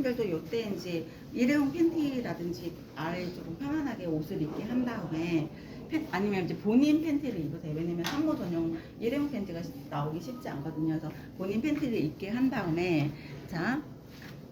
사모님들도 요때 이제 일회용 팬티라든지 아래 조금 편안하게 옷을 입게 한 다음에 아니면 이제 본인 팬티를 입으세요. 왜냐면 산모 전용 일회용 팬티가 나오기 쉽지 않거든요. 그래서 본인 팬티를 입게 한 다음에 자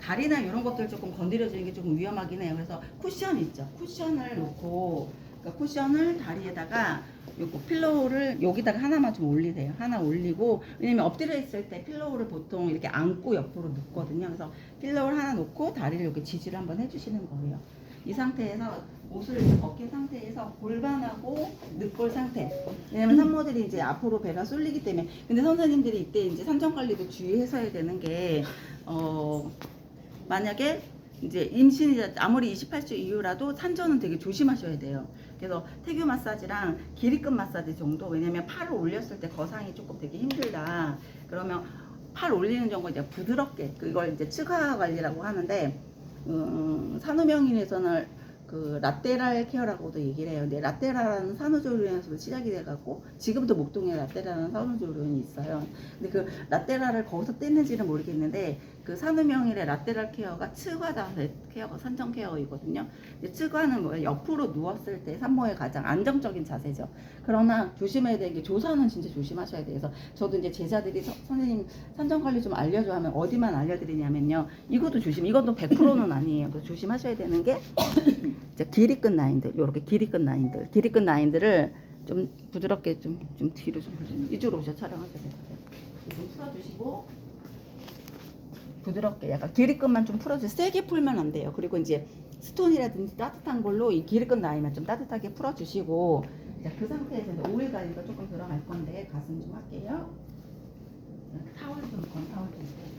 다리나 이런 것들 조금 건드려주는 게 조금 위험하긴 해요. 그래서 쿠션 있죠. 쿠션을 놓고 그러니까 쿠션을 다리에다가 요거 필로우를 여기다가 하나만 좀 올리세요. 하나 올리고 왜냐면 엎드려 있을 때 필로우를 보통 이렇게 안고 옆으로 눕거든요. 그래서 필로우를 하나 놓고 다리를 이렇게 지지를 한번 해주시는 거예요. 이 상태에서 옷을 벗긴 상태에서 골반하고 늑골 상태. 왜냐면 산모들이 이제 앞으로 배가 쏠리기 때문에. 근데 선생님들이 이때 이제 산전 관리도 주의해서 해야 되는 게 만약에 이제 임신이 아무리 28주 이후라도 산전은 되게 조심하셔야 돼요. 그래서 태교 마사지랑 기립근 마사지 정도. 왜냐면 팔을 올렸을 때 거상이 조금 되게 힘들다. 그러면 팔 올리는 정도 이제 부드럽게 그걸 이제 측하 관리라고 하는데 산후명인에서는 그 라테랄 케어라고도 얘기를 해요. 근데 라테랄은 산후조리원에서도 시작이 돼갖고 지금도 목동에 라테랄은 산후조리원이 있어요. 근데 그 라테랄을 거기서 뗐는지는 모르겠는데 그 산후명인의 라테랄 케어가 측화 자세 케어가 산전 케어이거든요. 근데 측화는 뭐예요? 옆으로 누웠을 때 산모의 가장 안정적인 자세죠. 그러나 조심해야 되는 게 조사는 진짜 조심하셔야 돼요. 그래서 저도 이제 제자들이 선생님 산전 관리 좀 알려줘 하면 어디만 알려드리냐면요. 이것도 조심. 이것도 100%는 아니에요. 그래서 조심하셔야 되는 게 이제 기립근 라인들, 요렇게 기립근 라인들을 좀 부드럽게 좀 뒤로 좀 이쪽으로 오셔 촬영하셔야 돼요. 좀 풀어주시고 부드럽게 약간 기립근만 좀 풀어주세요. 세게 풀면 안 돼요. 그리고 이제 스톤이라든지 따뜻한 걸로 이 기립근 라인만 좀 따뜻하게 풀어주시고 그 상태에서 이제 오일 관리가 조금 들어갈 건데 가슴 좀 할게요. 타월 좀 건타월 좀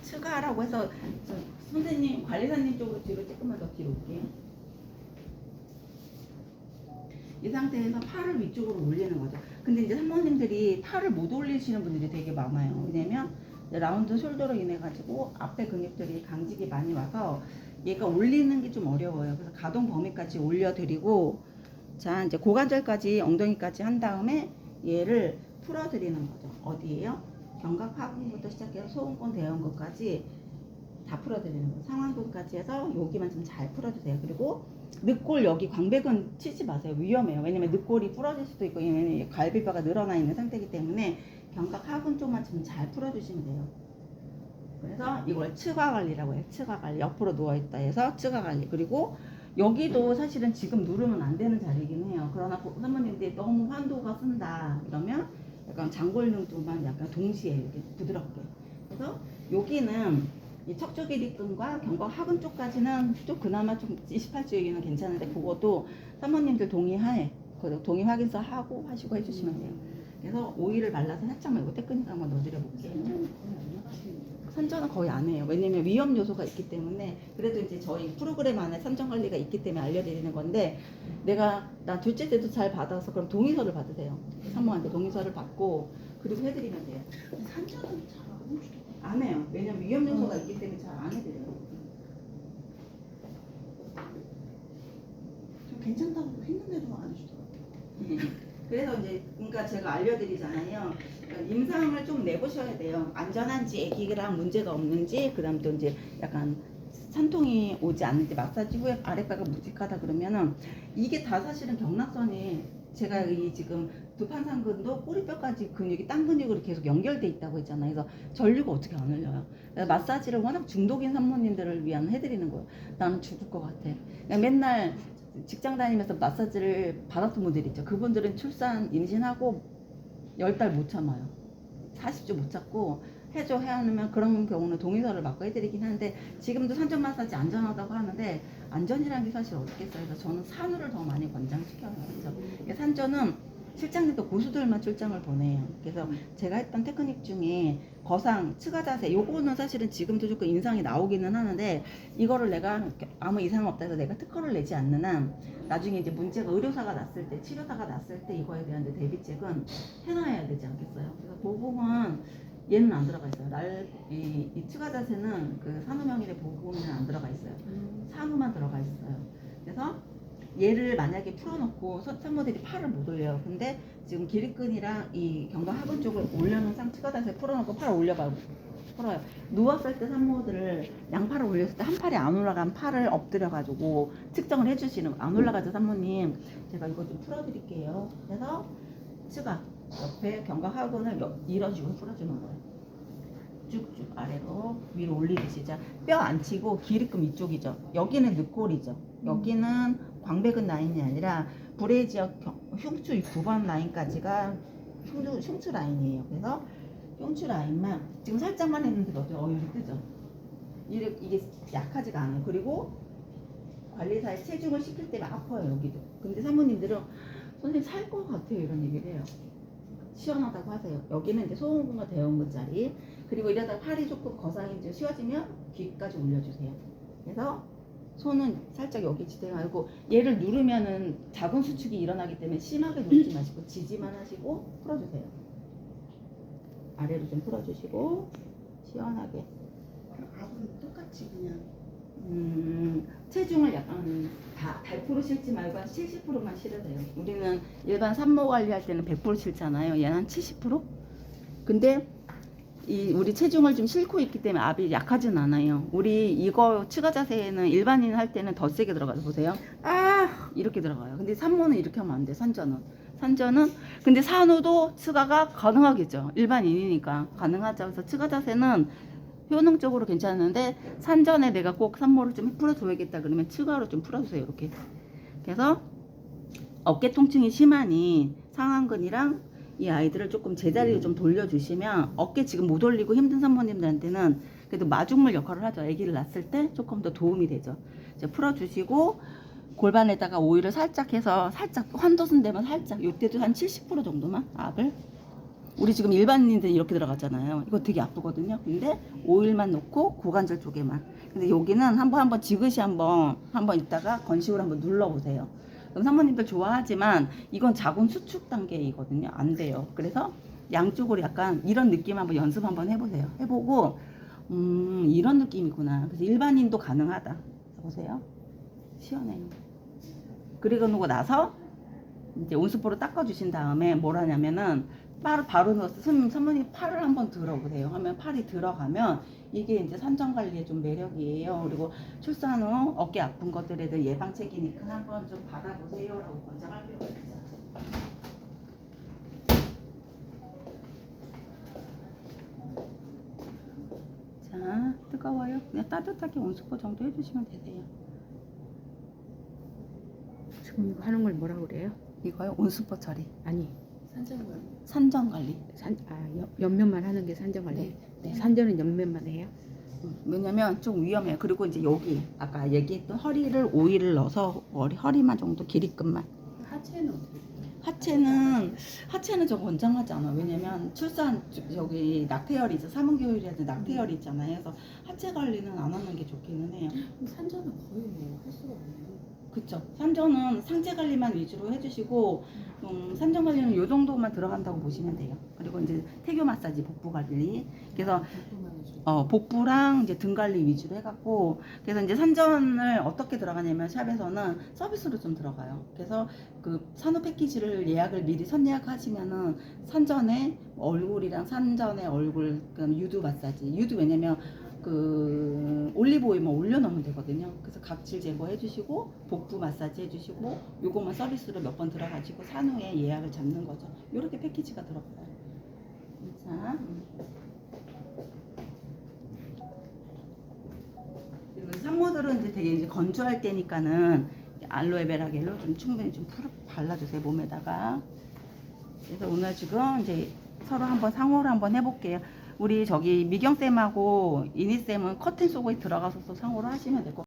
측하라고 해서 선생님 관리사님 쪽으로 뒤로 조금만 더 뒤로 올게요. 이 상태에서 팔을 위쪽으로 올리는 거죠. 근데 이제 산모님들이 팔을 못 올리시는 분들이 되게 많아요. 왜냐면 라운드 숄더로 인해 가지고 앞에 근육들이 강직이 많이 와서 얘가 올리는 게 좀 어려워요. 그래서 가동 범위까지 올려드리고 자 이제 고관절까지 엉덩이까지 한 다음에 얘를 풀어드리는 거죠. 어디에요? 견갑 하부부터 시작해서 소음권 대형근까지 다 풀어드리는 거예요. 상완근까지 해서 여기만 좀 잘 풀어주세요. 그리고 늑골 여기 광배근 치지 마세요. 위험해요. 왜냐면 늑골이 부러질 수도 있고 얘는 갈비뼈가 늘어나 있는 상태이기 때문에 견갑 하근 쪽만 좀 잘 풀어주시면 돼요. 그래서 이걸 측화 관리라고 해요. 측화 관리. 옆으로 누워있다 해서 측화 관리. 그리고 여기도 사실은 지금 누르면 안 되는 자리이긴 해요. 그러나 선생님들이 너무 환도가 쓴다 이러면 약간 장골능도만 약간 동시에 이렇게 부드럽게. 그래서 여기는 이 척추 기립근과 견갑 하근 쪽까지는 좀 그나마 좀 28주에는 괜찮은데 그것도 사모님들 동의하에 동의 확인서 하고 하시고 해주시면 돼요. 그래서 오일을 발라서 살짝만 이거 테크닉 한번 넣어드려 볼게요. 산전은 거의 안 해요. 왜냐면 위험 요소가 있기 때문에. 그래도 이제 저희 프로그램 안에 산전 관리가 있기 때문에 알려드리는 건데 나 둘째 때도 잘 받아서 그럼 동의서를 받으세요. 산모한테 동의서를 받고 그리고 해드리면 돼요. 산전은 잘 안 해주더라고요. 안 해요. 왜냐면 위험 요소가 있기 때문에 잘 안 해드려요. 좀 괜찮다고 했는데도 안 해주더라고요. 그래서 이제 그러니까 제가 알려드리잖아요. 그러니까 임상을 좀 내보셔야 돼요. 안전한지 애기랑 문제가 없는지 그다음 또 이제 약간 산통이 오지 않는지 마사지 후에 아랫배가 묵직하다 그러면은 이게 다 사실은 경락선이 제가 이 지금 두판상근도 꼬리뼈까지 근육이 딴 근육으로 계속 연결돼 있다고 했잖아요. 그래서 전류가 어떻게 안 흘려요? 마사지를 워낙 중독인 산모님들을 위한 해드리는 거예요. 나는 죽을 것 같아. 그냥 맨날 직장 다니면서 마사지를 받았던 분들 있죠. 그분들은 출산 임신하고 10달 못 참아요. 40주 못 참고 해줘 해야 하면 그런 경우는 동의서를 받고 해드리긴 하는데 지금도 산전 마사지 안전하다고 하는데 안전이라는 게 사실 어떻겠어요. 그래서 저는 산후를 더 많이 권장시켜요. 그래서 산전은 실장님도 고수들만 출장을 보내요. 그래서 제가 했던 테크닉 중에 거상, 측화 자세 요거는 사실은 지금도 조금 인상이 나오기는 하는데 이거를 내가 아무 이상 없다 해서 내가 특허를 내지 않는 한 나중에 이제 문제가 의료사가 났을 때 치료사가 났을 때 이거에 대한 대비책은 해놔야 되지 않겠어요. 그래서 보험은 얘는 안 들어가 있어요. 이 측화 자세는 그 산후명일의 보험에는 안 들어가 있어요. 산후만 들어가 있어요. 그래서 얘를 만약에 풀어놓고 산모들이 팔을 못 올려요. 근데 지금 기립근이랑 이 경과하근 쪽을 올려놓은 상추가 다시 풀어놓고 팔을 올려봐요. 풀어요. 누웠을 때 산모들을 양팔을 올렸을 때 한 팔이 안 올라간 팔을 엎드려가지고 측정을 해주시는 안 올라가죠 산모님. 제가 이거 좀 풀어드릴게요. 그래서 측아 옆에 경과하근을 밀어주고 풀어주는 거예요. 쭉쭉 아래로 위로 올리듯이. 자, 뼈 안 치고 기립근 위쪽이죠. 여기는 늑골이죠. 여기는 광배근 라인이 아니라 브레이지어 흉추 9번 라인까지가 흉추 라인이에요. 그래서 흉추 라인만 지금 살짝만 했는데 어때요? 여기 뜨죠? 이게 약하지가 않아요. 그리고 관리사의 체중을 시킬 때면 아파요. 여기도. 근데 사모님들은 선생님 살 것 같아요 이런 얘기를 해요. 시원하다고 하세요. 여기는 이제 소음근과 대원근 자리. 그리고 이러다 팔이 조금 거상이 좀 쉬워지면 귀까지 올려주세요. 그래서 손은 살짝 여기 지탱하고 얘를 누르면은 자궁 수축이 일어나기 때문에 심하게 누르지 마시고 지지만 하시고 풀어주세요. 아래로 좀 풀어주시고 시원하게. 압은 똑같이 그냥 체중을 약간 다 100% 실지 말고 한 70%만 실으세요. 우리는 일반 산모 관리할 때는 100% 실잖아요. 얘는 한 70%? 근데 우리 체중을 좀 싣고 있기 때문에 압이 약하진 않아요. 우리 이거 측아 자세는 일반인 할 때는 더 세게 들어가서 보세요. 이렇게 들어가요. 근데 산모는 이렇게 하면 안 돼. 산전은 근데 산후도 측아가 가능하겠죠. 일반인이니까 가능하죠. 그래서 측아 자세는 효능적으로 괜찮은데 산전에 내가 꼭 산모를 좀 풀어줘야겠다 그러면 측아로 좀 풀어주세요. 이렇게. 그래서 어깨 통증이 심하니 상완근이랑 이 아이들을 조금 제자리로 좀 돌려주시면 어깨 지금 못 올리고 힘든 산모님들한테는 그래도 마중물 역할을 하죠. 아기를 낳았을 때 조금 더 도움이 되죠. 이제 풀어주시고 골반에다가 오일을 살짝 해서 살짝 환도순 되면 살짝 이때도 한 70% 정도만 압을. 우리 지금 일반인들 이렇게 들어갔잖아요. 이거 되게 아프거든요. 근데 오일만 넣고 고관절 쪽에만. 근데 여기는 한번 지그시 한번 있다가 건식으로 한번 눌러보세요. 그럼 사모님들 좋아하지만 이건 자궁 수축 단계이거든요. 안 돼요. 그래서 양쪽으로 약간 이런 느낌 한번 연습 한번 해보세요. 해보고 이런 느낌이구나. 그래서 일반인도 가능하다. 보세요. 시원해요. 그리고 나서 이제 온수포로 닦아주신 다음에 뭘 하냐면은 바로 넣어서 사모님 팔을 한번 들어보세요. 하면 팔이 들어가면 이게 이제 산전 관리의 좀 매력이에요. 그리고 출산 후 어깨 아픈 것들에 대한 예방책이니까 한번 좀 받아보세요라고 권장할 필요가 있죠. 자, 뜨거워요. 그냥 따뜻하게 온수포 정도 해주시면 되세요. 지금 이거 하는 걸 뭐라고 그래요? 이거요? 온수포 처리. 아니 산전관. 산전 관리. 옆면만 하는 게 산전관리. 네, 네. 산전은 옆면만 해요? 왜냐면 좀 위험해요. 그리고 이제 여기 아까 얘기했던 허리를 오일을 넣어서 허리만 정도 기립근만. 하체는 어떻게 돼요? 하체는 저 권장하지 않아. 왜냐면 출산 여기 낙태혈이죠. 사문교혈이라든지 낙태혈이 있잖아요. 그래서 하체 관리는 안 하는 게 좋기는 해요. 그럼 산전은 거의 뭐 할 수가 없네요. 그쵸. 산전은 상체 관리만 위주로 해주시고 산전 관리는 요 정도만 들어간다고 보시면 돼요. 그리고 이제 태교 마사지, 복부 관리. 그래서 복부랑 이제 등 관리 위주로 해갖고 그래서 이제 산전을 어떻게 들어가냐면 샵에서는 서비스로 좀 들어가요. 그래서 그 산후 패키지를 예약을 미리 선예약하시면은 산전에 얼굴이랑 산전에 얼굴 유두 마사지. 유두 왜냐면 그 올리브 오일만 올려놓으면 되거든요. 그래서 각질 제거해 주시고 복부 마사지 해주시고 요것만 서비스로 몇 번 들어가지고 산후에 예약을 잡는 거죠. 요렇게 패키지가 들어가요. 자, 그리고 산모들은 이제 되게 이제 건조할 때니까는 알로에베라 겔로 좀 충분히 좀 발라주세요 몸에다가. 그래서 오늘 지금 이제 서로 한번 상호를 한번 해볼게요. 우리 저기 미경쌤하고 이니쌤은 커튼 속에 들어가서 상호를 하시면 될 것 같아요.